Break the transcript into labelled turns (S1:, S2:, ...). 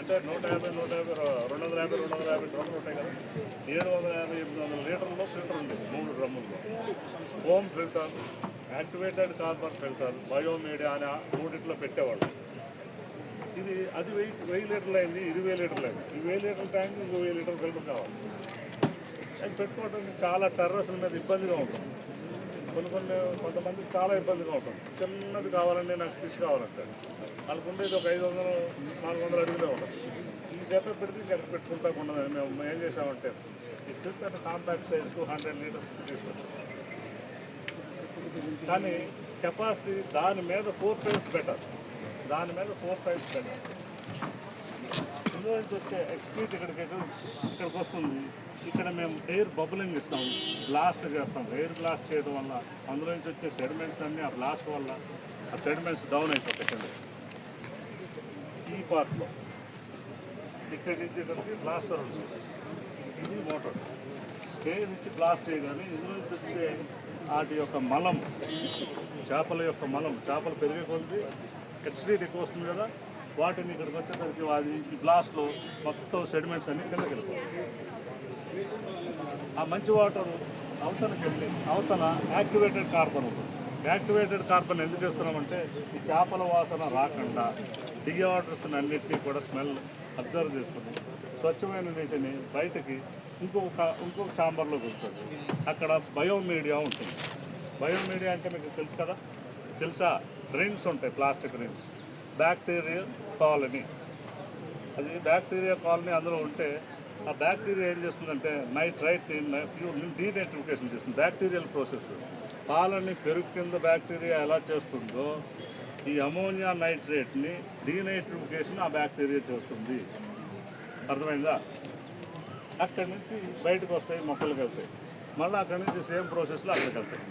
S1: అంటే 150, 250 డ్రమ్ములు ఉంటాయి కదా, 750, 800 లీటర్లో ఫిల్టర్ ఉండేది 3 డ్రమ్ముల్లో. Home filter, activated carbon filter, biomedia అని 3 పెట్టేవాళ్ళు. అది 1000 లీటర్లు అయింది, ఇది 1000 లీటర్లు అయింది. ఈ 1000 లీటర్ల ట్యాంక్ ఇంకో 1000 లీటర్ల ఫిల్టర్ కావాలి. అది పెట్టుకోవడానికి చాలా టెర్రస్ల మీద ఇబ్బందిగా ఉంటుంది. కొంతమందికి చాలా ఇబ్బందిగా ఉంటుంది. చిన్నది కావాలంటే నాకు ఫిష్ కావాలంటారు. వాళ్ళకు ఉండేది ఒక 500, 400 అడుగులే ఉంటుంది. ఈ సెటప్ పెడితే ఇంకా పెట్టుకుంటా ఉండదని మేము ఏం చేసామంటే ఈ ఫిల్టర్ కాంపాక్ట్ సైజ్ 200 లీటర్స్ తీసుకొచ్చాం. కానీ కెపాసిటీ దాని మీద 4 టైమ్స్ బెటర్. ఇందులో నుంచి వచ్చే ఎక్స్పీట్ ఇక్కడికి వస్తుంది. ఇక్కడ మేము ఎయిర్ బబులింగ్ ఇస్తాం, బ్లాస్ట్ చేస్తాం. ఎయిర్ బ్లాస్ట్ చేయడం వల్ల అందులో నుంచి వచ్చే సెడిమెంట్స్ అన్నీ ఆ బ్లాస్ట్ వల్ల ఆ సెడిమెంట్స్ డౌన్ అయిపోతాయి కింద. ఈ పార్ట్లో ఇక్కడ నుంచి బ్లాస్టర్ ఉంటుంది. ఇది మోటార్. ఎయిర్ నుంచి బ్లాస్ట్ చేయగానే ఇందులో నుంచి వచ్చే వాటి యొక్క మలం, చేపల యొక్క మలం, చేపలు పెరిగే కొద్ది హెచ్డీట్ ఎక్కువ వస్తుంది కదా, వాటిని ఇక్కడికి వచ్చేసరికి అది ఈ బ్లాస్ట్లో మొత్తం సెడిమెంట్స్ అన్నీ కిందకి వెళ్ళిపోతాయి. ఆ మంచి వాటర్ అవతల యాక్టివేటెడ్ కార్బన్ ఉంటుంది. యాక్టివేటెడ్ కార్బన్ ఎందుకు చేస్తున్నామంటే ఈ చేపల వాసన రాకుండా డిఆర్డర్స్ని అన్నింటినీ కూడా స్మెల్ అబ్జర్వ్ చేసుకుని స్వచ్ఛమైన నీటిని బయటకి ఇంకొక ఛాంబర్లో వెళ్తుంది. అక్కడ బయోమీడియా ఉంటుంది. బయోమీడియా అంటే మీకు తెలుసా? రింగ్స్ ఉంటాయి, ప్లాస్టిక్ రింగ్స్. బ్యాక్టీరియా కాలనీ, అది బ్యాక్టీరియా కాలనీ అందులో ఉంటే ఆ బ్యాక్టీరియా ఏం చేస్తుందంటే నైట్రైట్ని డీనైట్రిఫికేషన్ చేస్తుంది. Bacterial process. పాలని పెరుగు కింద బ్యాక్టీరియా ఎలా చేస్తుందో ఈ అమోనియా నైట్రేట్ని డీనైట్రిఫికేషన్ ఆ బ్యాక్టీరియా చేస్తుంది. అర్థమైందా? అక్కడి నుంచి బయటకు వస్తాయి, మొక్కలకు వెళ్తాయి. మళ్ళీ అక్కడి నుంచి సేమ్ ప్రాసెస్లో అక్కడికి వెళ్తాయి.